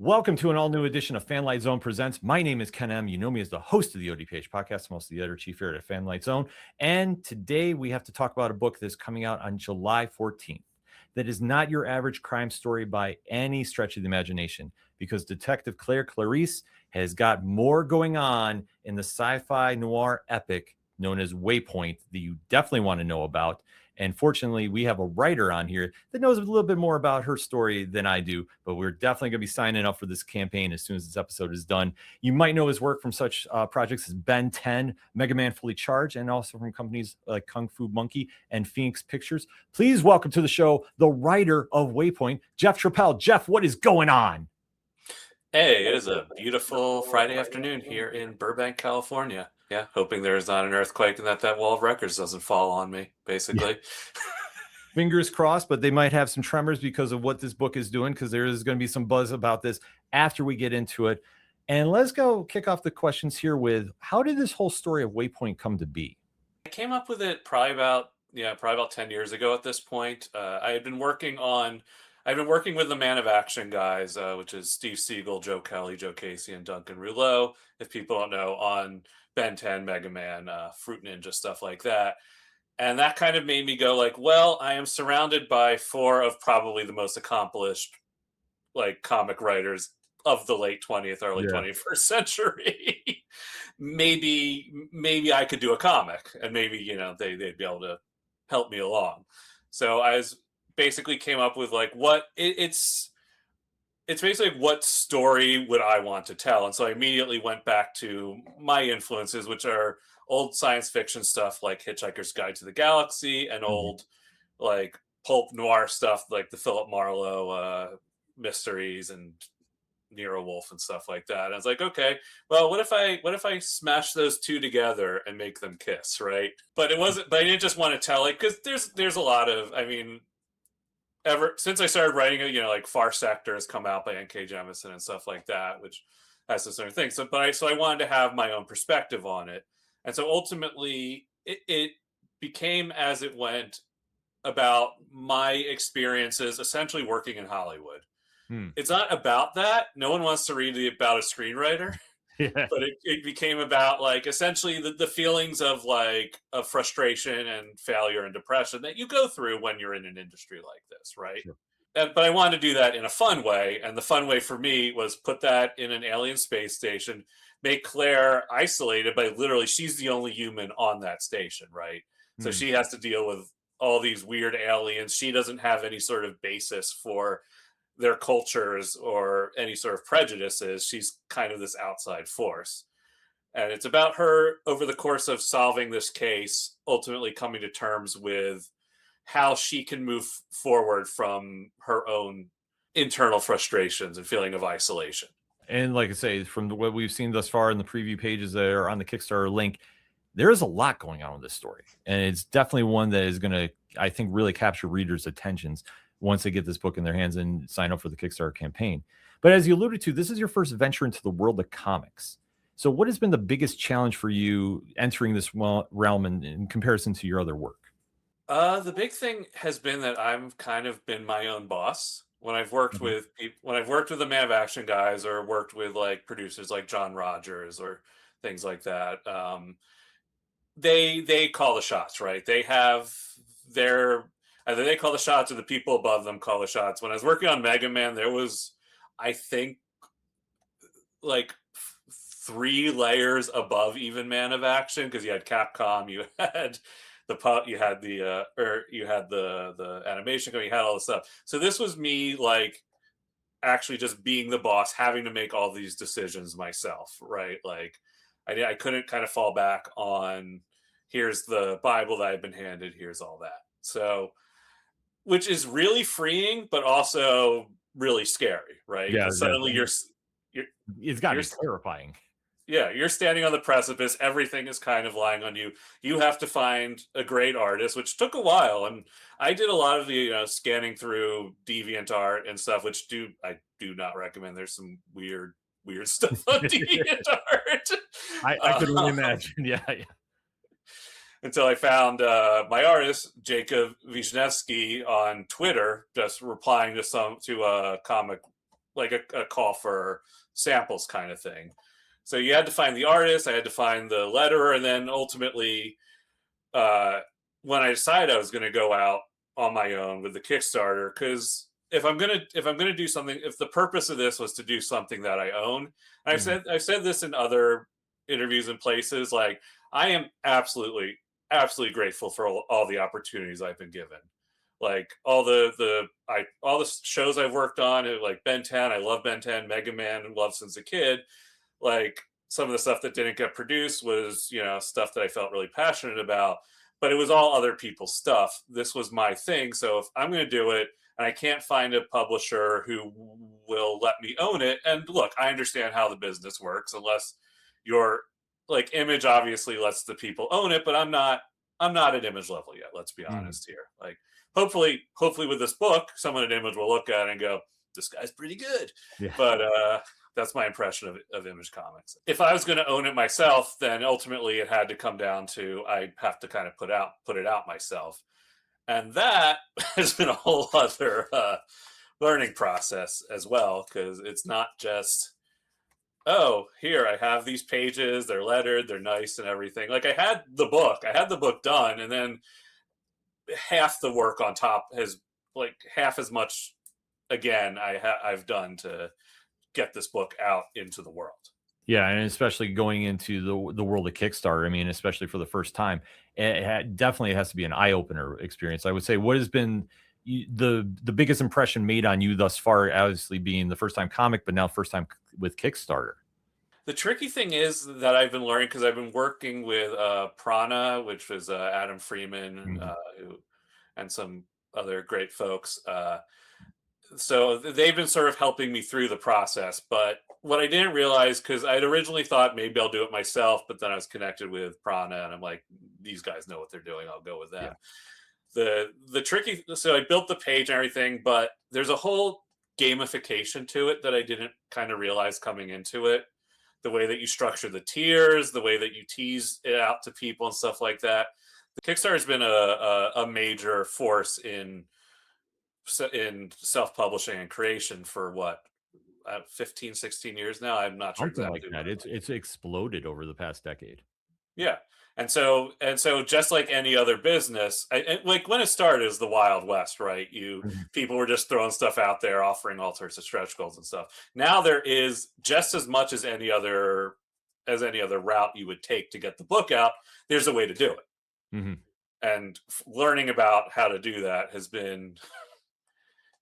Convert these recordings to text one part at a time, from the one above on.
Welcome to an all-new edition of Fanlight Zone Presents. My name is Ken M. You know me as the host of the ODPH podcast. I'm also the editor-chief here at Fanlight Zone. And today we have to talk about a book that's coming out on July 14th. That is not your average crime story by any stretch of the imagination, because Detective Claire Clarice has got more going on in the sci-fi noir epic known as Waypoint that you definitely want to know about. And fortunately, we have a writer on here that knows a little bit more about her story than I do, but we're definitely going to be signing up for this campaign as soon as this episode is done. You might know his work from such projects as Ben 10, Mega Man Fully Charged, and also from companies like Kung Fu Monkey and Phoenix Pictures. Please welcome to the show the writer of Waypoint, Jeff Treppel. Jeff, what is going on? Hey, it is a beautiful Friday afternoon here in Burbank, California. Yeah, hoping there's not an earthquake and that wall of records doesn't fall on me, basically. Fingers crossed, but they might have some tremors because of what this book is doing, because there is going to be some buzz about this after we get into it. And let's go kick off the questions here with, how did this whole story of Waypoint come to be? I came up with it probably about 10 years ago at this point. I've been working with the Man of Action guys, which is Steve Siegel, Joe Kelly, Joe Casey, and Duncan Rouleau, if people don't know, on Ben 10, Mega Man, Fruit Ninja, stuff like that. And that kind of made me go like, well, I am surrounded by four of probably the most accomplished comic writers of the late 20th, early 21st century. maybe I could do a comic, and maybe, they'd be able to help me along. So I basically came up with it's basically what story would I want to tell. And so I immediately went back to my influences, which are old science fiction stuff like Hitchhiker's Guide to the Galaxy, and old pulp noir stuff like the Philip Marlowe mysteries and Nero Wolfe and stuff like that. And I was like, okay, well, what if I smash those two together and make them kiss, right? But I didn't just want to tell it, because there's a lot of, ever since I started writing it, like Far Sector has come out by N.K. Jemisin and stuff like that, which has this other thing. So I wanted to have my own perspective on it. And so ultimately it became, as it went, about my experiences essentially working in Hollywood. It's not about that. No one wants to read about a screenwriter. Yeah. But it became about essentially the feelings of frustration and failure and depression that you go through when you're in an industry like this, right? Sure. But I wanted to do that in a fun way, and the fun way for me was put that in an alien space station, make Claire isolated, but literally she's the only human on that station, right? So she has to deal with all these weird aliens. She doesn't have any sort of basis for their cultures or any sort of prejudices. She's kind of this outside force. And it's about her over the course of solving this case, ultimately coming to terms with how she can move forward from her own internal frustrations and feeling of isolation. And like I say, from what we've seen thus far in the preview pages that are on the Kickstarter link, there is a lot going on with this story. And it's definitely one that is going to, I think, really capture readers' attentions once they get this book in their hands and sign up for the Kickstarter campaign. But as you alluded to, this is your first venture into the world of comics. So what has been the biggest challenge for you entering this realm in comparison to your other work? The big thing has been that I've kind of been my own boss. When I've worked with the Man of Action guys, or worked with producers like John Rogers or things like that, they call the shots, right? They have either they call the shots or the people above them call the shots. When I was working on Mega Man, there was, I think, 3 layers above even Man of Action, because you had Capcom, you had the animation company, you had all this stuff. So this was me actually just being the boss, having to make all these decisions myself, right? I couldn't kind of fall back on, here's the Bible that I've been handed, here's all that. So, which is really freeing, but also really scary, right? Yeah, suddenly it's got to be terrifying. Yeah, you're standing on the precipice. Everything is kind of lying on you. You have to find a great artist, which took a while. And I did a lot of the scanning through DeviantArt and stuff, which I do not recommend. There's some weird stuff on DeviantArt. I could only imagine. Yeah. Until I found my artist, Jacob Wisniewski, on Twitter, just replying to a comic like a call for samples kind of thing. So you had to find the artist, I had to find the letterer, and then ultimately, uh, when I decided I was going to go out on my own with the Kickstarter, because if I'm gonna do something, if the purpose of this was to do something that I own, and Mhm. I've said this in other interviews and places, like I am absolutely grateful for all the opportunities I've been given. Like all the shows I've worked on, like Ben 10, I love Ben 10, Mega Man, and love since a kid. Like some of the stuff that didn't get produced was, stuff that I felt really passionate about, but it was all other people's stuff. This was my thing. So if I'm going to do it and I can't find a publisher who will let me own it, and look, I understand how the business works, unless you're like Image obviously lets the people own it, but I'm not at Image level yet. Let's be Mhm. honest here. Like hopefully with this book, someone at Image will look at it and go, this guy's pretty good. Yeah. But that's my impression of Image Comics. If I was going to own it myself, then ultimately it had to come down to I have to kind of put it out myself, and that has been a whole other learning process as well, because it's not just, oh, here I have these pages, they're lettered, they're nice and everything. Like I had the book done, and then half the work on top has, like, half as much again I've done to get this book out into the world. Yeah, and especially going into the world of Kickstarter, I mean, especially for the first time, definitely has to be an eye opener experience. I would say, what has been the biggest impression made on you thus far? Obviously, being the first time comic, but now first time with Kickstarter. The tricky thing is that I've been learning, because I've been working with Prana, which was Adam Freeman, Mhm. and some other great folks. So they've been sort of helping me through the process. But what I didn't realize, because I'd originally thought maybe I'll do it myself, but then I was connected with Prana, and I'm like, these guys know what they're doing. I'll go with Yeah. them. The tricky, so I built the page and everything, but there's a whole gamification to it that I didn't kind of realize coming into it. The way that you structure the tiers, the way that you tease it out to people and stuff like that. The Kickstarter has been a major force in self-publishing and creation for what, 15, 16 years now. I'm not sure Something like exactly that. when. It's exploded over the past decade. Yeah. And so just like any other business, like when it started as the Wild West, right? Mhm. People were just throwing stuff out there, offering all sorts of stretch goals and stuff. Now there is just as much as any other route you would take to get the book out. There's a way to do it, Mhm. and learning about how to do that has been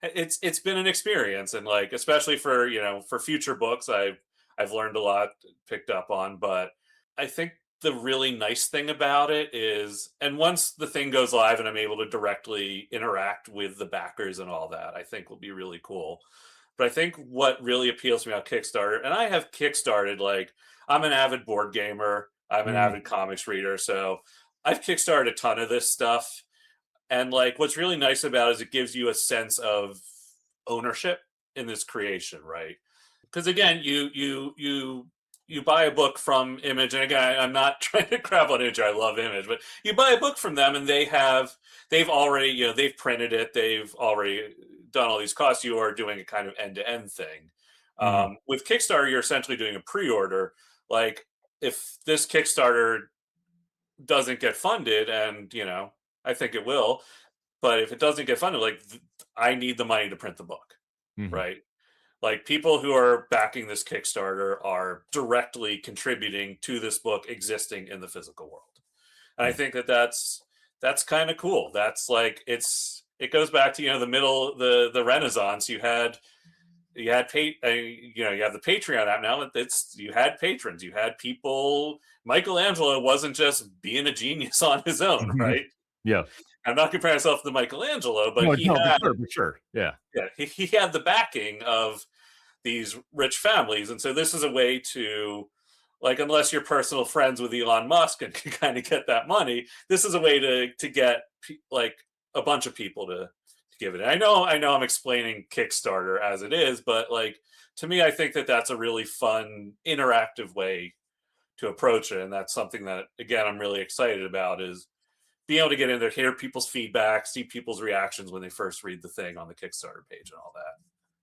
it's been an experience, and like especially for future books, I've learned a lot, picked up on. But I think the really nice thing about it is, and once the thing goes live and I'm able to directly interact with the backers and all that, I think will be really cool. But I think what really appeals to me about Kickstarter, and I have kickstarted, like, I'm an avid board gamer, I'm an Mhm. avid comics reader, so I've kickstarted a ton of this stuff. And like what's really nice about it is it gives you a sense of ownership in this creation, right? Because again, you buy a book from Image, and again, I'm not trying to crap on Image. I love Image, but you buy a book from them, and they've already, they've printed it, they've already done all these costs. You are doing a kind of end to end thing. Mhm. With Kickstarter, you're essentially doing a pre order. Like if this Kickstarter doesn't get funded, and I think it will, but if it doesn't get funded, like I need the money to print the book, Mhm. right? Like people who are backing this Kickstarter are directly contributing to this book existing in the physical world. And I Yeah. think that that's kind of cool. That's like it goes back to the middle, the Renaissance. You have the Patreon app now. You had patrons, you had people. Michelangelo wasn't just being a genius on his own, Mhm. right? Yeah. I'm not comparing myself to Michelangelo, but No, he no, had, for sure. Yeah. yeah, he had the backing of these rich families. And so this is a way to, like, unless you're personal friends with Elon Musk and can kind of get that money, this is a way to get like a bunch of people to give it. And I know I'm explaining Kickstarter as it is, but like to me, I think that that's a really fun, interactive way to approach it. And that's something that, again, I'm really excited about, is being able to get in there, hear people's feedback, see people's reactions when they first read the thing on the Kickstarter page and all that.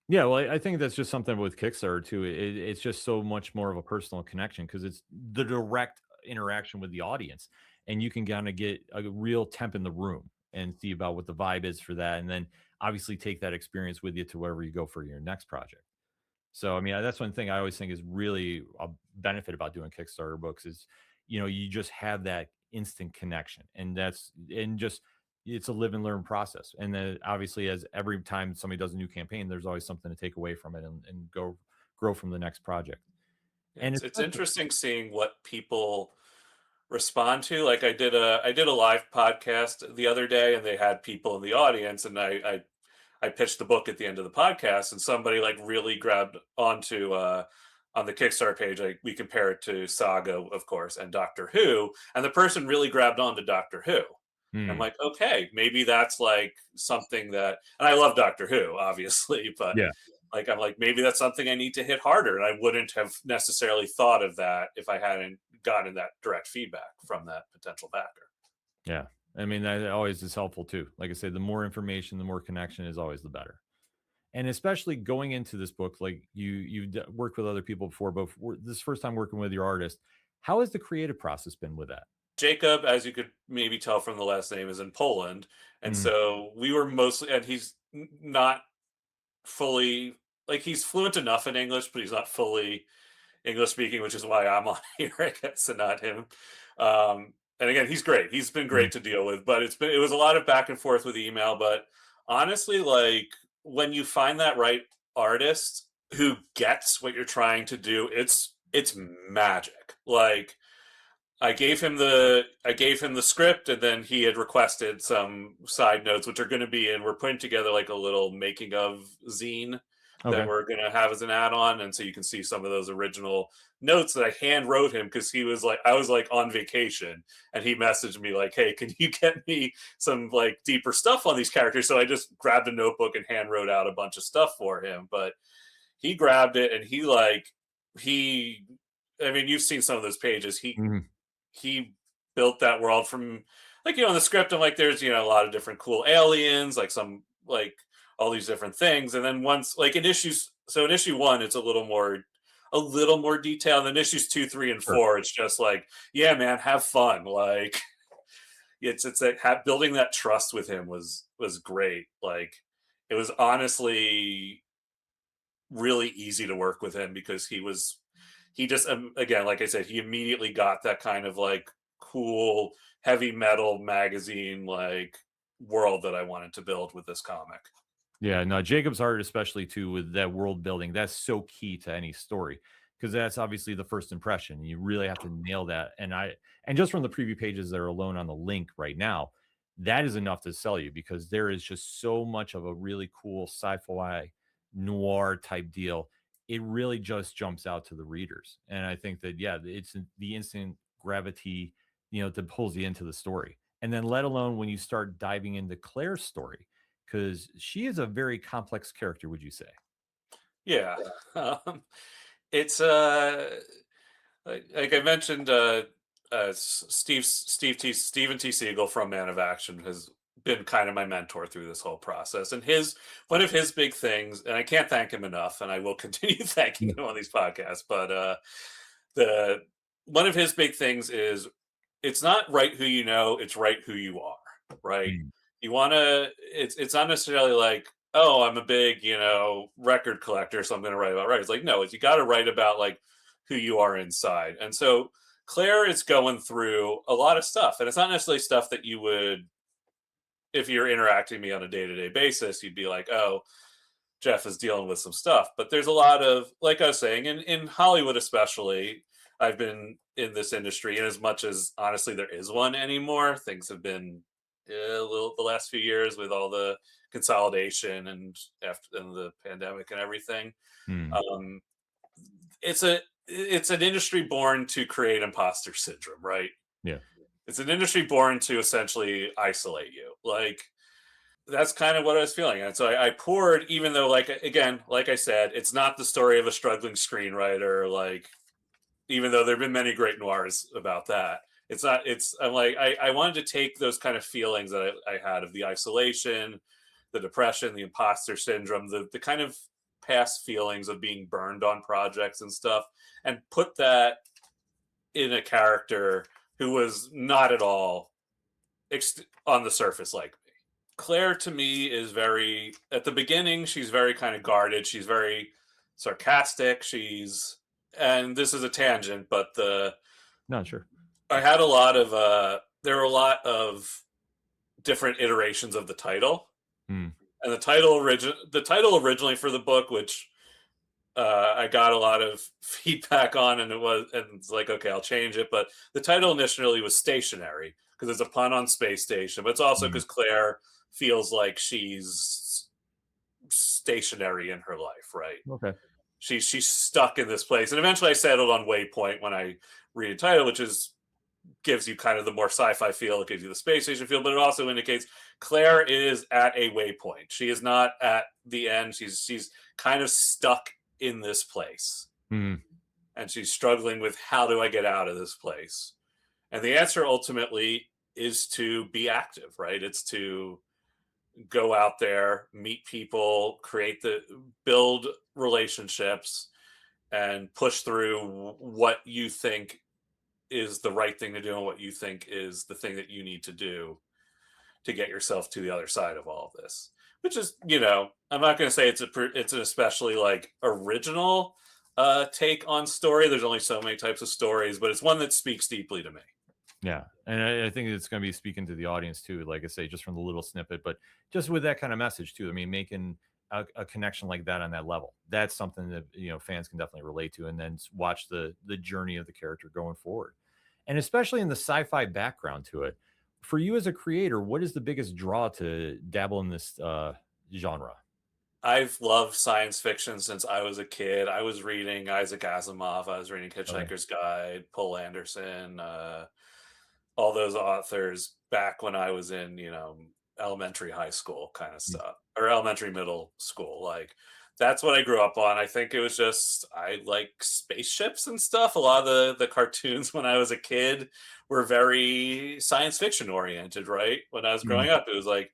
Yeah, well, I think that's just something with Kickstarter too. It's just so much more of a personal connection because it's the direct interaction with the audience, and you can kind of get a real temp in the room and see about what the vibe is for that, and then obviously take that experience with you to wherever you go for your next project. So, I mean, that's one thing I always think is really a benefit about doing Kickstarter books is, you just have that instant connection, and just it's a live and learn process. And then obviously, as every time somebody does a new campaign, there's always something to take away from it and go grow from the next project. And It's especially, interesting seeing what people respond to. Like I did a live podcast the other day, and they had people in the audience, and I pitched the book at the end of the podcast, and somebody like really grabbed onto on the Kickstarter page. Like we compare it to Saga, of course, and Doctor Who, and the person really grabbed on to Doctor Who. I'm hmm, like, okay, maybe that's like something that, and I love Doctor Who, obviously, but yeah. like I'm like maybe that's something I need to hit harder, and I wouldn't have necessarily thought of that if I hadn't gotten that direct feedback from that potential backer. Yeah. I mean, that always is helpful too. Like I said, the more information, the more connection is always the better. And especially going into this book, like worked with other people before, but this first time working with your artist, how has the creative process been with that? Jacob, as you could maybe tell from the last name, is in Poland, and Mm, so we were mostly, and he's not fully, like he's fluent enough in English, but he's not fully English speaking, which is why I'm on here, I guess, and not him. And again, he's great. He's been mhm. great to deal with, but it was a lot of back and forth with email. But honestly, like when you find that right artist who gets what you're trying to do, it's magic. Like I gave him the script, and then he had requested some side notes, which are going to be in. We're putting together like a little making of zine that Okay. we're going to have as an add-on, and so you can see some of those original notes that I hand wrote him because he was like, I was like on vacation, and he messaged me like, "Hey, can you get me some like deeper stuff on these characters?" So I just grabbed a notebook and hand wrote out a bunch of stuff for him, but he grabbed it and he. I mean, you've seen some of those pages. Mhm. He built that world from, like, in the script. I'm like, there's a lot of different cool aliens, like some like all these different things. And then once like in issues, so in issue one it's a little more detailed. And then issues 2, 3, and Sure. 4 it's just like, yeah man, have fun. Like it's like building that trust with him was great. Like it was honestly really easy to work with him because he just, again, like I said, he immediately got that kind of like cool heavy metal magazine like world that I wanted to build with this comic. Yeah, no, Jacob's art, especially too, with that world building, that's so key to any story because that's obviously the first impression. You really have to nail that. And just from the preview pages that are alone on the link right now, that is enough to sell you because there is just so much of a really cool sci-fi noir type deal. It really just jumps out to the readers. And I think that, yeah, the instant gravity, that pulls you into the story. And then let alone when you start diving into Claire's story, because she is a very complex character, would you say? Yeah. um, it's like I mentioned, Steven T. Siegel from Man of Action has been kind of my mentor through this whole process. And his one of his big things, and I can't thank him enough, and I will continue thanking Yeah. him on these podcasts. But the one of his big things is it's not write who you know, it's write who you are. Right? Mm, You want to. It's not necessarily like, oh, I'm a big record collector, so I'm going to write about records. Like no, it's you got to write about like who you are inside. And so Claire is going through a lot of stuff, and it's not necessarily stuff that you would, if you're interacting with me on a day-to-day basis, you'd be like, oh, Jeff is dealing with some stuff. But there's a lot of, like I was saying, in Hollywood especially, I've been in this industry, and as much as honestly there is one anymore, things have been a little the last few years with all the consolidation and after and the pandemic and everything. mm, Um, it's an industry born to create imposter syndrome, right? yeah. It's an industry born to essentially isolate you. Like that's kind of what I was feeling. And so I poured, even though, like, again, like I said, it's not the story of a struggling screenwriter. Like, even though there have been many great noirs about that, it's not, I'm like, I wanted to take those kind of feelings that I had of the isolation, the depression, the imposter syndrome, the kind of past feelings of being burned on projects and stuff, and put that in a character who was not at all on the surface like me. Claire to me is very, at the beginning, she's very kind of guarded. She's very sarcastic. And this is a tangent, but Not sure. I had a lot of, there were a lot of different iterations of the title. Mm. And the title originally for the book, which I got a lot of feedback on, and it's like, okay, I'll change it. But the title initially was Stationary, because it's a pun on space station, but it's also because Claire feels like she's stationary in her life, right? Okay. She's stuck in this place, and eventually I settled on Waypoint when I read the title, which gives you kind of the more sci-fi feel. It gives you the space station feel, but it also indicates Claire is at a waypoint. She is not at the end. She's kind of stuck in this place, and she's struggling with, how do I get out of this place? And the answer ultimately is to be active, right? It's to go out there, meet people, build relationships, and push through what you think is the right thing to do and what you think is the thing that you need to do to get yourself to the other side of all of this. Which is, I'm not going to say it's an especially like original take on story. There's only so many types of stories, but it's one that speaks deeply to me. Yeah, and I think it's going to be speaking to the audience too, like I say, just from the little snippet, but just with that kind of message too. I mean, making a connection like that on that level, that's something that fans can definitely relate to, and then watch the journey of the character going forward, and especially in the sci-fi background to it. For you as a creator, what is the biggest draw to dabble in this genre? I've loved science fiction since I was a kid. I was reading Isaac Asimov. I was reading Hitchhiker's Guide, Poul Anderson, all those authors back when I was in, elementary, high school kind of stuff, or elementary, middle school. Like, that's what I grew up on. I think it was just, I like spaceships and stuff. A lot of the cartoons when I was a kid were very science fiction oriented, right? When I was growing up, it was like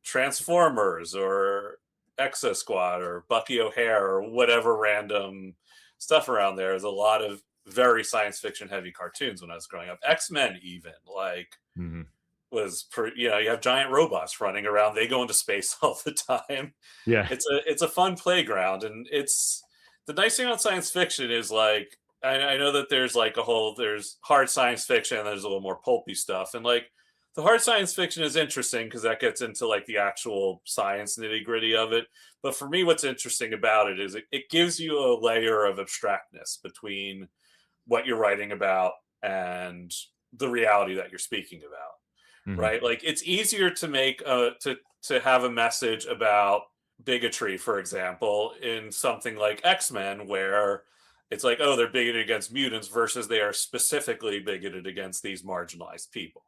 Transformers or Exo Squad or Bucky O'Hare or whatever random stuff around there. There's a lot of very science fiction heavy cartoons when I was growing up. X-Men even, like, you have giant robots running around. They go into space all the time. Yeah. It's a fun playground, and it's the nice thing about science fiction is, like, I know that there's like there's hard science fiction and there's a little more pulpy stuff, and like the hard science fiction is interesting because that gets into like the actual science nitty gritty of it. But for me, what's interesting about it is it gives you a layer of abstractness between what you're writing about and the reality that you're speaking about, right? Like, it's easier to make to have a message about bigotry, for example, in something like X-Men, where it's like, oh, they're bigoted against mutants versus they are specifically bigoted against these marginalized people,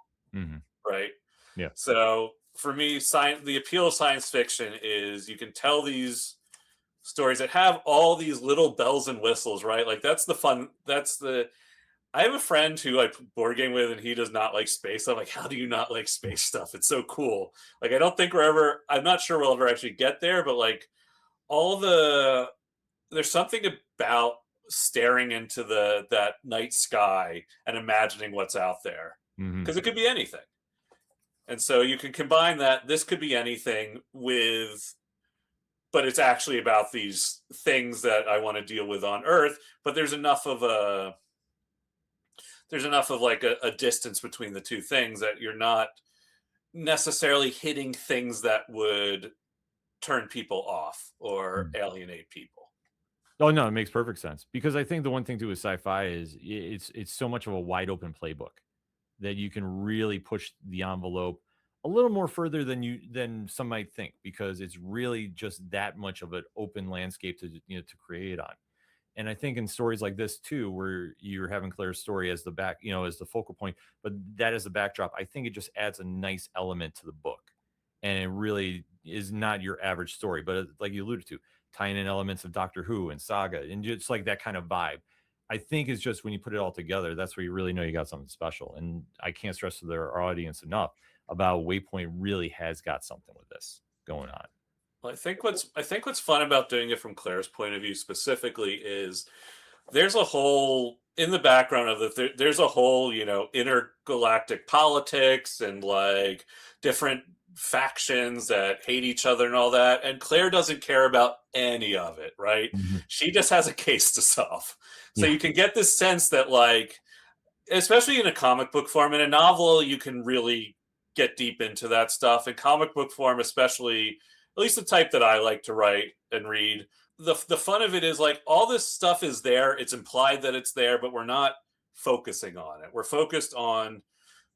right? Yeah. So for me, the appeal of science fiction is you can tell these stories that have all these little bells and whistles, right? Like, that's the fun. I have a friend who I board game with, and he does not like space. I'm like, how do you not like space stuff? It's so cool. Like, I'm not sure we'll ever actually get there, but like there's something about staring into that night sky and imagining what's out there, because it could be anything. And so you can combine that. This could be anything but it's actually about these things that I want to deal with on Earth. But there's enough of like a distance between the two things that you're not necessarily hitting things that would turn people off or alienate people. Oh no, it makes perfect sense, because I think the one thing too with sci-fi is it's so much of a wide open playbook that you can really push the envelope a little more further than some might think, because it's really just that much of an open landscape to create on. And I think in stories like this too, where you're having Claire's story as as the focal point, but that is the backdrop, I think it just adds a nice element to the book. And it really is not your average story, but like you alluded to, tying in elements of Doctor Who and Saga and just like that kind of vibe. I think it's just when you put it all together, that's where you really know you got something special. And I can't stress to our audience enough about Waypoint really has got something with this going on. Well, I think what's fun about doing it from Claire's point of view specifically is there's a whole in the background of there's a whole, intergalactic politics and like different factions that hate each other and all that, and Claire doesn't care about any of it, right? Mhm. She just has a case to solve. So Yeah. you can get this sense that, like, especially in a comic book form, in a novel you can really get deep into that stuff. In comic book form, especially, at least the type that I like to write and read, the fun of it is like all this stuff is there, it's implied that it's there, but we're not focusing on it. We're focused on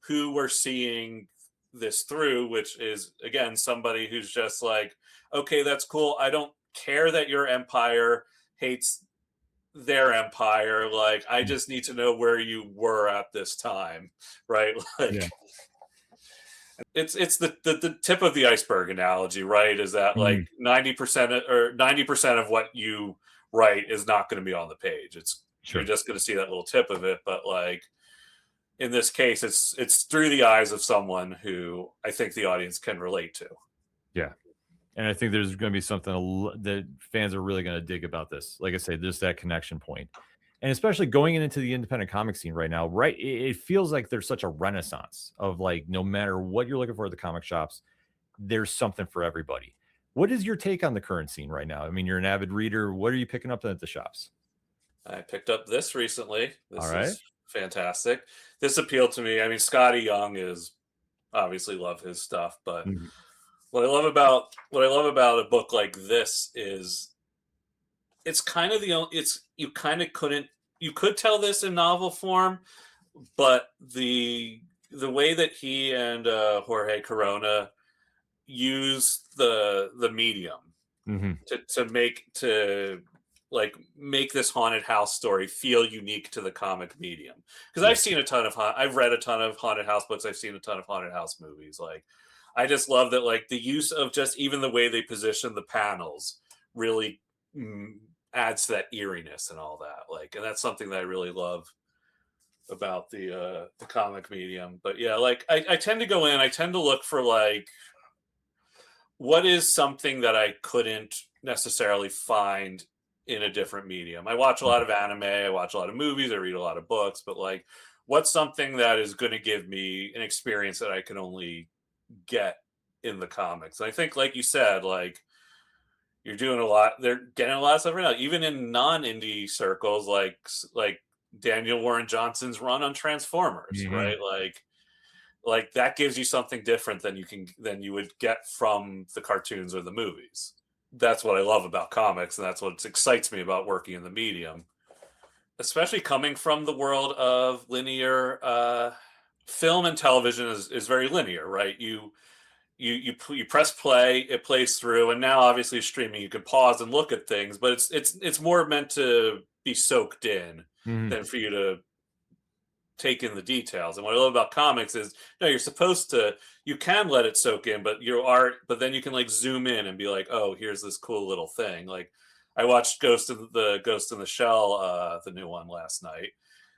who we're seeing this through, which is again somebody who's just like, okay, that's cool, I don't care that your empire hates their empire, like I Mm. just need to know where you were at this time, right? Yeah. Like it's the tip of the iceberg analogy, right? Is that Mhm. like 90% or 90% of what you write is not going to be on the page. It's You're Sure. just going to see that little tip of it, but like in this case it's through the eyes of someone who I think the audience can relate to. Yeah. And I think there's going to be something that fans are really going to dig about this. Like I say, there's that connection point. And especially going into the independent comic scene right now, right? It feels like there's such a renaissance of like, no matter what you're looking for at the comic shops, there's something for everybody. What is your take on the current scene right now? I mean, you're an avid reader. What are you picking up at the shops? I picked up this recently. All This right. is fantastic. This appealed to me. I mean, Scotty Young is obviously love his stuff, but Mhm. what I love about a book like this is it's kind of the only it's you kind of couldn't you could tell this in novel form, but the way that he and Jorge Corona use the medium Mhm. to like make this haunted house story feel unique to the comic medium, because Yeah. I've read a ton of haunted house books, I've seen a ton of haunted house movies. Like I just love that, like the use of just even the way they position the panels really mm, adds to that eeriness and all that, like, and that's something that I really love about the comic medium. But yeah, like I tend to go in, I tend to look for like what is something that I couldn't necessarily find in a different medium. I watch a lot Mhm. of anime, I watch a lot of movies, I read a lot of books, but like what's something that is going to give me an experience that I can only get in the comics? And I think, like you said, like you're doing a lot, they're getting a lot of stuff right now, even in non-indie circles, like Daniel Warren Johnson's run on Transformers, Mhm. right? Like that gives you something different than you would get from the cartoons or the movies. That's what I love about comics, and that's what excites me about working in the medium, especially coming from the world of linear film. And television is very linear, right? You press play, it plays through, and now obviously streaming, you can pause and look at things, but it's more meant to be soaked in Mhm. than for you to take in the details. And what I love about comics is, no, you're supposed to, you can let it soak in, but then you can like zoom in and be like, oh, here's this cool little thing. Like I watched Ghost in the Shell, the new one last night.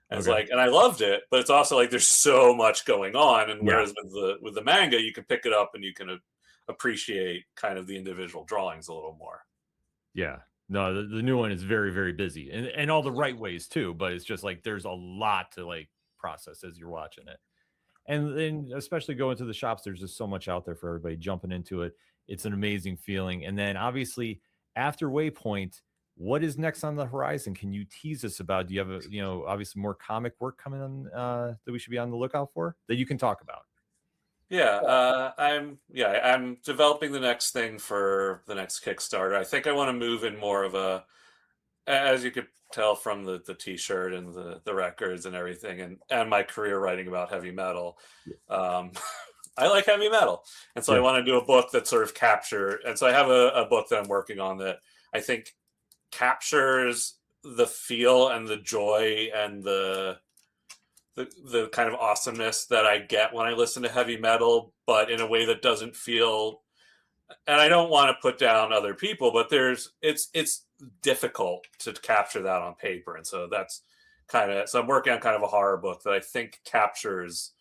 And it's Okay. like, and I loved it, but it's also like there's so much going on. And Yeah. whereas with the manga, you can pick it up and you can appreciate kind of the individual drawings a little more. Yeah. No, the new one is very, very busy and all the right ways too. But it's just like there's a lot to like process as you're watching it. And then especially going to the shops, there's just so much out there for everybody jumping into it. It's an amazing feeling. And then obviously after Waypoint, what is next on the horizon? Can you tease us about? Do you have obviously more comic work coming on that we should be on the lookout for that you can talk about? Yeah, I'm developing the next thing for the next Kickstarter. I think I want to move in more of as you could tell from the t-shirt and the records and everything, and my career writing about heavy metal. Yeah. um I like heavy metal, and so I Yeah. want to do a book that sort of capture and so I have a book that I'm working on that I think captures the feel and the joy and the kind of awesomeness that I get when I listen to heavy metal, but in a way that doesn't feel, and I don't want to put down other people, but it's difficult to capture that on paper. And so that's so I'm working on kind of a horror book that I think captures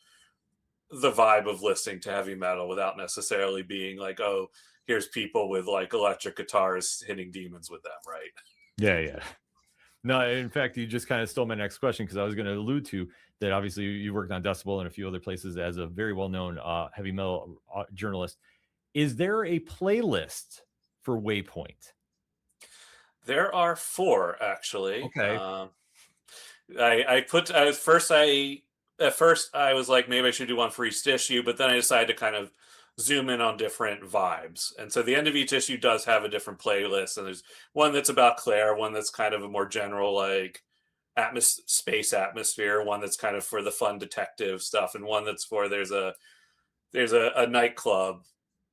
the vibe of listening to heavy metal without necessarily being like, oh, here's people with like electric guitars hitting demons with them, right? Yeah, yeah. No, in fact, you just kind of stole my next question because I was going to allude to that. Obviously, you worked on Decibel and a few other places as a very well-known heavy metal journalist. Is there a playlist for Waypoint? There are four actually. Okay. At first I was like, maybe I should do one for each issue, but then I decided to kind of zoom in on different vibes. And so the end of each issue does have a different playlist. And there's one that's about Claire, one that's kind of a more general, like space atmosphere, one that's kind of for the fun detective stuff, and one that's for there's a nightclub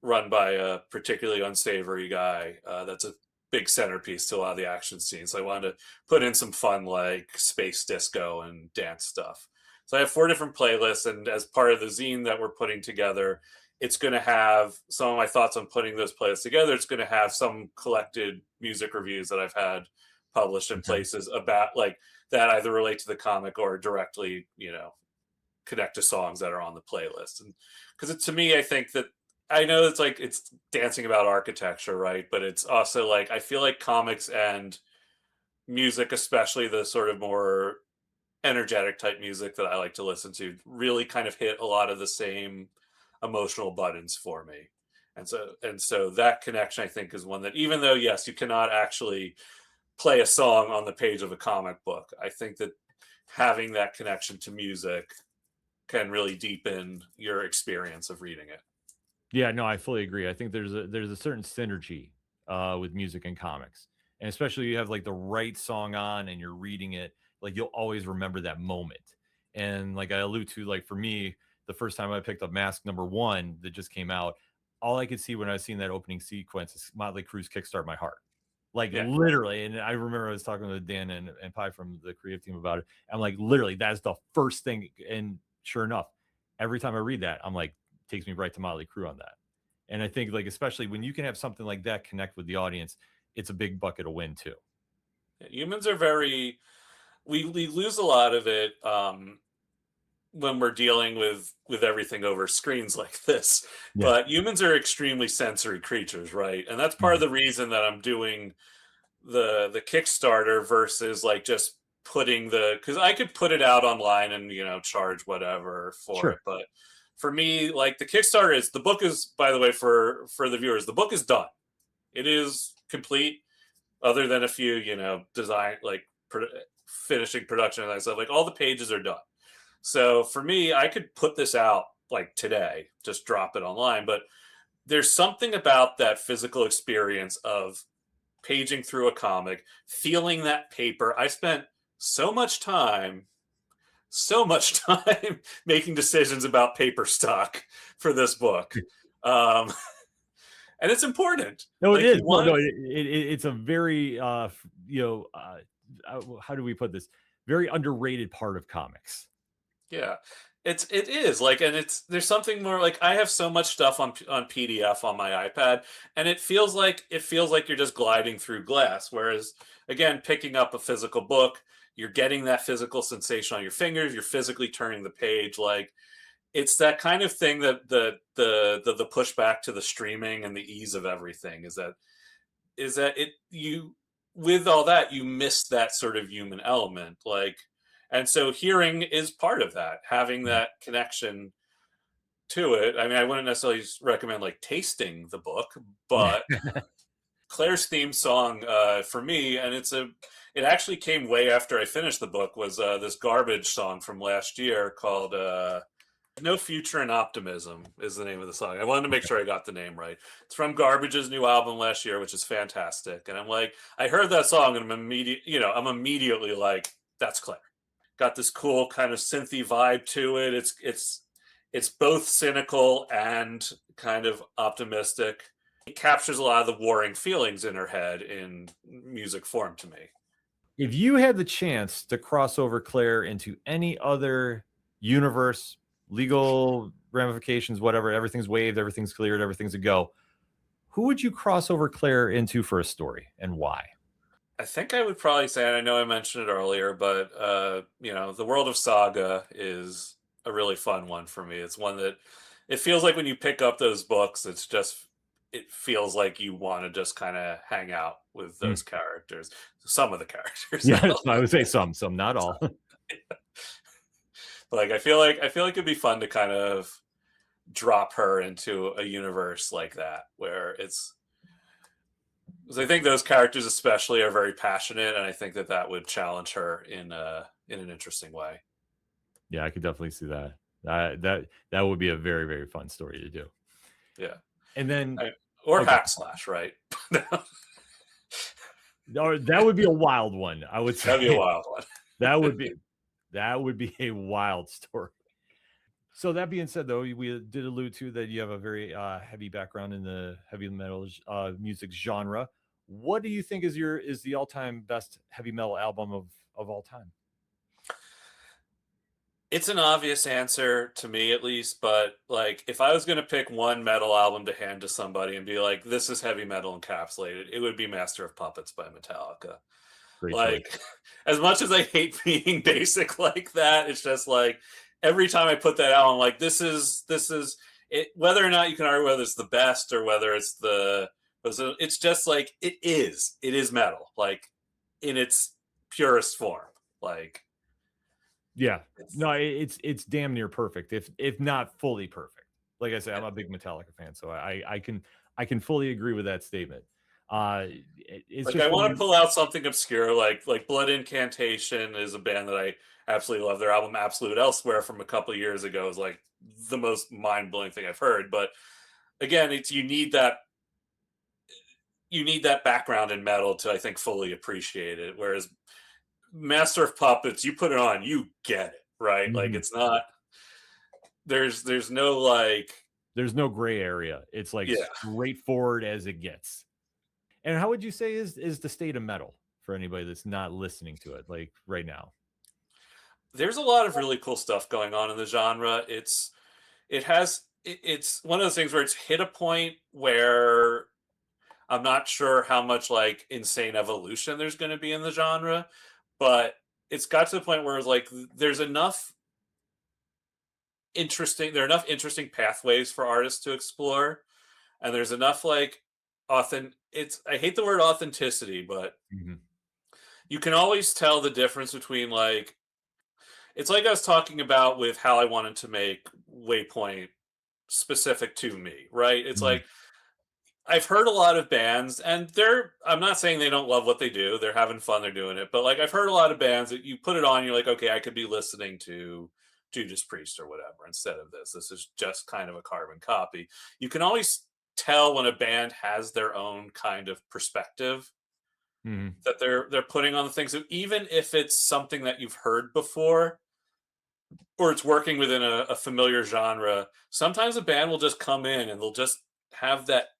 run by a particularly unsavory guy. That's a big centerpiece to a lot of the action scenes. So I wanted to put in some fun like space disco and dance stuff. So I have four different playlists, and as part of the zine that we're putting together, it's going to have some of my thoughts on putting those playlists together. It's going to have some collected music reviews that I've had published in places about like that either relate to the comic or directly, connect to songs that are on the playlist. And because to me, I think that I know it's like it's dancing about architecture, right? But it's also like I feel like comics and music, especially the sort of more energetic type music that I like to listen to, really kind of hit a lot of the same emotional buttons for me. And so that connection I think is one that, even though yes, you cannot actually play a song on the page of a comic book, I think that having that connection to music can really deepen your experience of reading it. Yeah, no, I fully agree. I think there's a certain synergy with music and comics, and especially you have like the right song on and you're reading it, like you'll always remember that moment. And like I allude to, like for me, the first time I picked up Mask #1 that just came out, all I could see when I was seeing that opening sequence is Motley Crue's "Kickstart My Heart." Like Yeah. literally, and I remember I was talking with Dan and Pi from the creative team about it. I'm like, literally, that's the first thing. And sure enough, every time I read that, I'm like, takes me right to Motley Crue on that. And I think like especially when you can have something like that connect with the audience, it's a big bucket of win too. Humans are very we lose a lot of it when we're dealing with everything over screens like this. Yeah. But humans are extremely sensory creatures, right? And that's part of Mhm. the reason that I'm doing the Kickstarter versus like just putting because I could put it out online and charge whatever for it. Sure. But for me, like the book is, by the way, for the viewers, the book is done. It is complete, other than a few design like finishing production and that stuff. Like all the pages are done. So for me, I could put this out like today, just drop it online. But there's something about that physical experience of paging through a comic, feeling that paper. I spent so much time, so much time making decisions about paper stock for this book. Um, and it's important. No, it Like is. you No, want, no, it's a very how do we put this? Very underrated part of comics. yeah, it is like, and there's something more like I have so much stuff on PDF on my iPad, and it feels like you're just gliding through glass. Whereas again, picking up a physical book, you're getting that physical sensation on your fingers. You're physically turning the page. Like it's that kind of thing that the pushback to the streaming and the ease of everything is that it you with all that you miss that sort of human element, like, and so hearing is part of that, having Mhm. that connection to it. I mean, I wouldn't necessarily recommend like tasting the book, but Claire's theme song, for me, and it actually came way after I finished the book, was this garbage song from last year called No Future in Optimism is the name of the song. I wanted to make sure I got the name right. It's from Garbage's new album last year, which is fantastic. And I'm like, I heard that song and I'm immediately like, that's Claire. Got this cool kind of synthy vibe to it. It's both cynical and kind of optimistic. It captures a lot of the warring feelings in her head in music form to me. If you had the chance to cross over Claire into any other universe, legal ramifications, whatever, everything's waived, everything's cleared, everything's a go. Who would you cross over Claire into for a story and why? I think I would probably say, and I know I mentioned it earlier, but the world of Saga is a really fun one for me. It's one that it feels like when you pick up those books, it's just it feels like you want to just kind of hang out with Mm. those characters, some of the characters. Yeah, I would say some, not all. Like I feel like it'd be fun to kind of drop her into a universe like that where it's, because I think those characters especially are very passionate, and I think that would challenge her in an interesting way. Yeah, I could definitely see that. That would be a very, very fun story to do. Yeah. And then, Or okay, hack slash, right? or that would be a wild one. I would say That'd be a wild one. that would be a wild story. So that being said, though, we did allude to that you have a very heavy background in the heavy metal music genre. What do you think is the all time best heavy metal album of all time? It's an obvious answer to me, at least, but like if I was going to pick one metal album to hand to somebody and be like, this is heavy metal encapsulated, it would be Master of Puppets by Metallica. Great choice. Like, as much as I hate being basic like that, it's just like every time I put that out, I'm like, this is it. Whether or not you can argue whether it's the best or whether it's just like it is metal, like in its purest form. Like, Yeah, no, it's damn near perfect, if not fully perfect. Like I said, I'm yeah. a big Metallica fan, so I can fully agree with that statement. It's Like just I when want to you, pull out something obscure, like Blood Incantation is a band that I absolutely love. Their album Absolute Elsewhere from a couple of years ago is like the most mind blowing thing I've heard. But again, it's you need that background in metal to, I think, fully appreciate it. Whereas Master of Puppets, you put it on, you get it, right? Like Mhm. it's not there's no like, There's no gray area. It's like yeah. straightforward as it gets. And how would you say is the state of metal for anybody that's not listening to it like right now? There's a lot of really cool stuff going on in the genre. It's one of those things where it's hit a point where I'm not sure how much like insane evolution there's going to be in the genre, but it's got to the point where it's like there's there are enough interesting pathways for artists to explore, and there's enough like I hate the word authenticity, but Mhm. you can always tell the difference between like, it's like I was talking about with how I wanted to make Waypoint specific to me, right? It's Mhm. like I've heard a lot of bands, and I'm not saying they don't love what they do. They're having fun, they're doing it. But like I've heard a lot of bands that you put it on, you're like, okay, I could be listening to Judas Priest or whatever instead of this. This is just kind of a carbon copy. You can always tell when a band has their own kind of perspective Mhm. that they're putting on the things. So even if it's something that you've heard before, or it's working within a familiar genre, sometimes a band will just come in and they'll just have that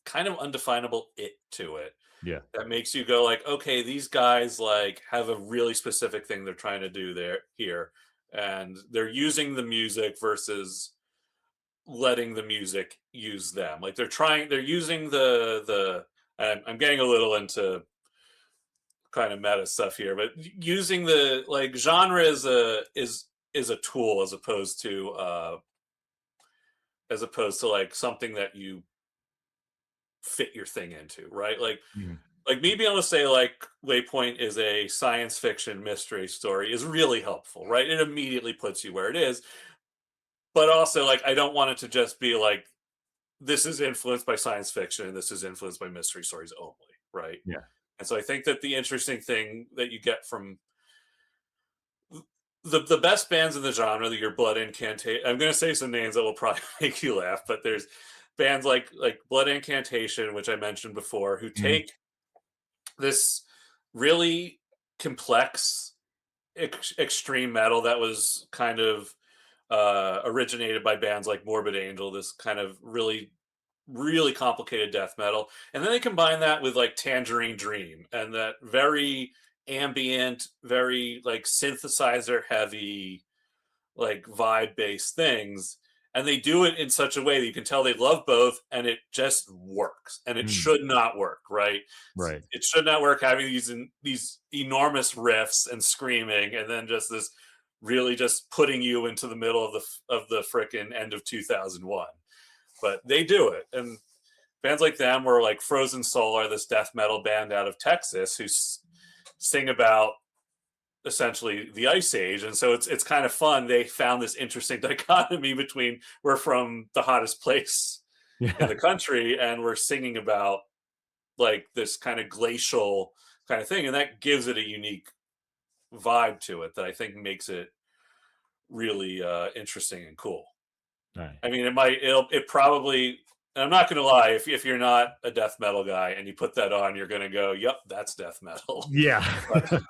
kind of undefinable it to it Yeah. that makes you go like, okay, these guys like have a really specific thing they're trying to do here, and they're using the music versus letting the music use them. Like they're using I'm getting a little into kind of meta stuff here, but using the like genre is a tool as opposed to like something that you fit your thing into, right? Mhm. Like me being able to say like Waypoint is a science fiction mystery story is really helpful, right? It immediately puts you where it is. But also like I don't want it to just be like this is influenced by science fiction and this is influenced by mystery stories only, right? Yeah. And so I think that the interesting thing that you get from the best bands in the genre, that your Blood Incantation, I'm going to say some names that will probably make you laugh, but there's bands like Blood Incantation, which I mentioned before, who Mhm. take this really complex extreme metal that was kind of originated by bands like Morbid Angel, this kind of really complicated death metal, and then they combine that with like Tangerine Dream and that very ambient, very like synthesizer heavy, like vibe based things, and they do it in such a way that you can tell they love both, and it just works, and it Mhm. should not work, right? Right. It should not work having these enormous riffs and screaming, and then just this really just putting you into the middle of the frickin' end of 2001. But they do it, and bands like them, were like Frozen Solar, this death metal band out of Texas who sing about essentially the Ice Age, and so it's kind of fun. They found this interesting dichotomy between we're from the hottest place in Yeah. the country and we're singing about like this kind of glacial kind of thing, and that gives it a unique vibe to it that I think makes it really interesting and cool. All right. I mean, it probably. And I'm not going to lie. If you're not a death metal guy and you put that on, you're going to go, "Yep, that's death metal." Yeah. But,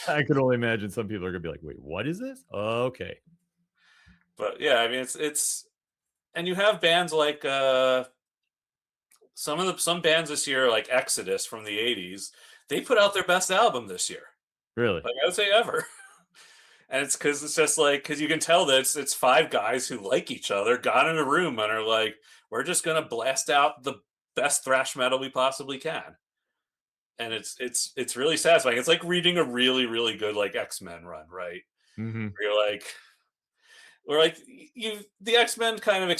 I could only imagine some people are gonna be like, wait, what is this? Okay. but yeah, I mean, it's and you have bands like some bands this year, like Exodus from the '80s. They put out their best album this year, Really? like I would say ever. And it's because it's just like because you can tell that it's five guys who like each other, got in a room and are like, we're just gonna blast out the best thrash metal we possibly can. And it's really satisfying. It's like reading a really, really good like X-Men run, right? Mm-hmm. Where you're like or like you the X-Men kind of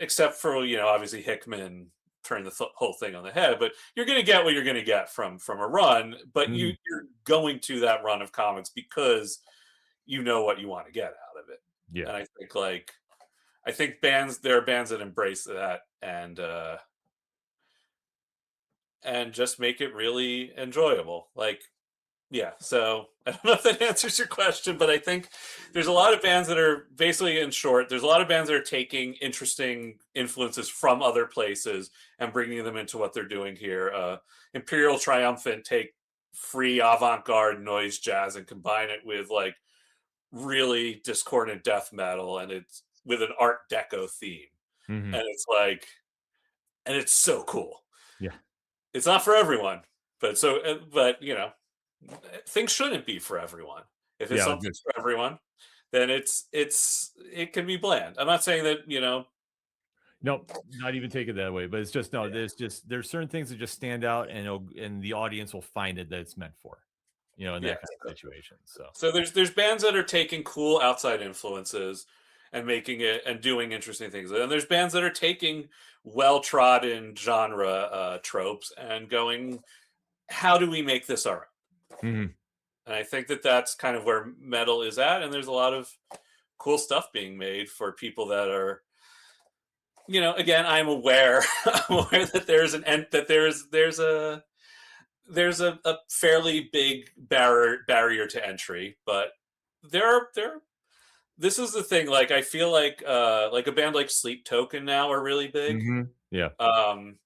except for, obviously Hickman turned the whole thing on the head, but you're going to get what you're going to get from a run, but Mm-hmm. you're going to that run of comics because you know what you want to get out of it. Yeah. And I think there are bands that embrace that and just make it really enjoyable. Like, yeah. So I don't know if that answers your question, but I think there's a lot of bands that are basically, in short, there's a lot of bands that are taking interesting influences from other places and bringing them into what they're doing here. Imperial Triumphant take free avant-garde noise jazz and combine it with like really discordant death metal, and it's with an Art Deco theme, Mm-hmm. and it's like, and it's so cool. Yeah. It's not for everyone, but things shouldn't be for everyone. If it's Yeah. something for everyone, then it can be bland. I'm not saying that Nope, not even take it that way. But it's just no. yeah, There's certain things that just stand out, and the audience will find it that it's meant for, in yeah. that kind of situation. So So there's bands that are taking cool outside influences and making it and doing interesting things, and there's bands that are taking well trodden genre tropes and going, how do we make this our own? Mhm. And I think that that's kind of where metal is at, and there's a lot of cool stuff being made for people that are, again, I'm aware, I'm aware that there's a fairly big barrier to entry, but there. This is the thing. Like I feel like a band like Sleep Token now are really big, Mhm. Yeah. um,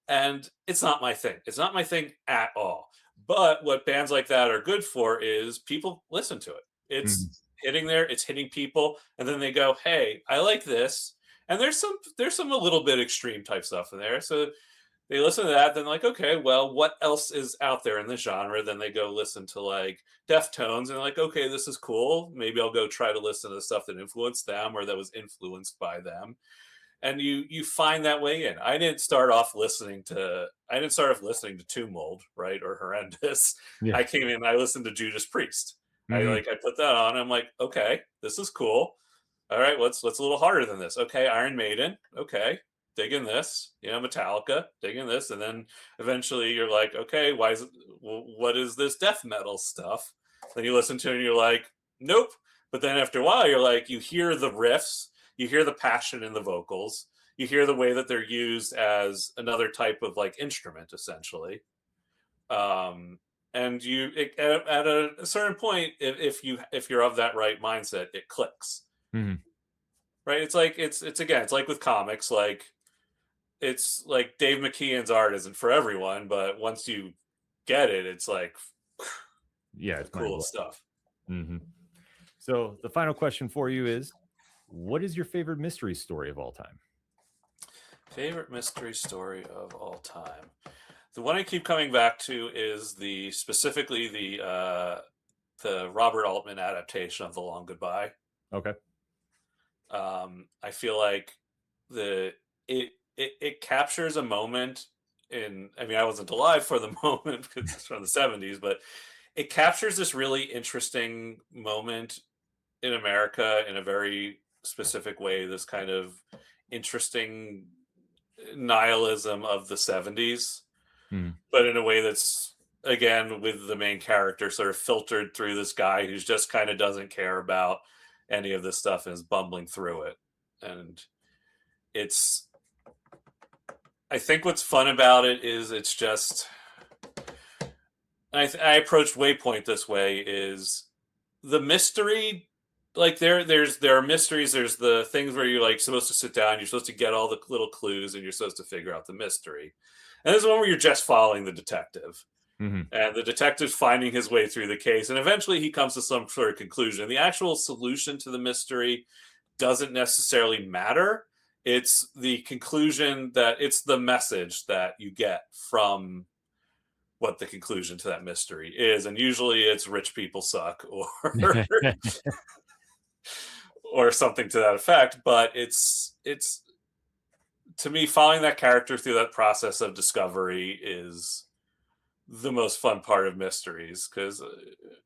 and it's not my thing. It's not my thing at all. But what bands like that are good for is people listen to it. Mhm. It's hitting there. It's hitting people, and then they go, "Hey, I like this." And there's some a little bit extreme type stuff in there. So they listen to that, then like, okay, well, what else is out there in the genre? Then they go listen to like Deftones, and like, okay, this is cool. Maybe I'll go try to listen to the stuff that influenced them or that was influenced by them. And you find that way in. I didn't start off listening to Tomb Mold, right, or Horrendous. Yeah. I came in, I listened to Judas Priest. Mhm. I put that on. I'm like, okay, this is cool. All right, what's a little harder than this? Okay, Iron Maiden. Okay, digging this. Metallica, digging this, and then eventually you're like, okay, what is this death metal stuff? Then you listen to it and you're like, nope. But then after a while, you're like, you hear the riffs, you hear the passion in the vocals, you hear the way that they're used as another type of like instrument, essentially. And at a certain point, if you're of that right mindset, it clicks, Mhm. right? It's like it's like with comics, like it's like Dave McKeon's art isn't for everyone, but once you get it, it's like Yeah, the it's mind coolest stuff. blowing. So the final question for you is, what is your favorite mystery story of all time? Favorite mystery story of all time. The one I keep coming back to is specifically the Robert Altman adaptation of The Long Goodbye. Okay. I feel like the it captures a moment in. I mean, I wasn't alive for the moment because it's from the '70s, but it captures this really interesting moment in America in a very specific way. This kind of interesting nihilism of the 70s, Hmm. but in a way that's, again, with the main character sort of filtered through this guy who's just kind of doesn't care about any of this stuff and is bumbling through it. And it's, I think what's fun about it is it's just, I approached Waypoint this way, is the mystery, like there are mysteries, there's the things where you're like supposed to sit down, you're supposed to get all the little clues and you're supposed to figure out the mystery. And there's one where you're just following the detective. Hmm. And the detective's finding his way through the case, and eventually he comes to some sort of conclusion. The actual solution to the mystery doesn't necessarily matter. It's the conclusion, that it's the message that you get from what the conclusion to that mystery is. And usually it's rich people suck, or or something to that effect. But it's to me, following that character through that process of discovery is the most fun part of mysteries, because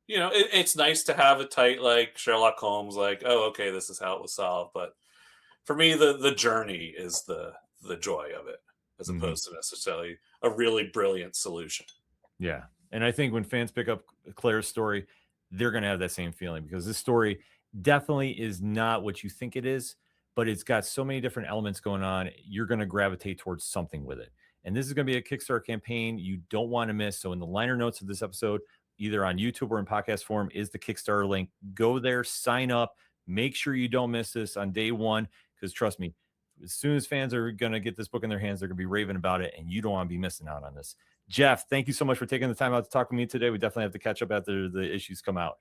it's nice to have a tight, like Sherlock Holmes, like, oh, okay, this is how it was solved. But for me, the journey is the joy of it, as Hmm. opposed to necessarily a really brilliant solution. Yeah. And I think when fans pick up Claire's story, they're going to have that same feeling, because this story definitely is not what you think it is, but it's got so many different elements going on. You're going to gravitate towards something with it. And this is going to be a Kickstarter campaign you don't want to miss. So in the liner notes of this episode, either on YouTube or in podcast form, is the Kickstarter link. Go there, sign up, make sure you don't miss this on day one, because trust me, as soon as fans are going to get this book in their hands, they're going to be raving about it, and you don't want to be missing out on this. Jeff, thank you so much for taking the time out to talk with me today. We definitely have to catch up after the issues come out.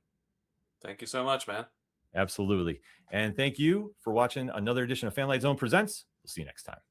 Thank you so much, man. Absolutely. And thank you for watching another edition of Fanlight Zone Presents. We'll see you next time.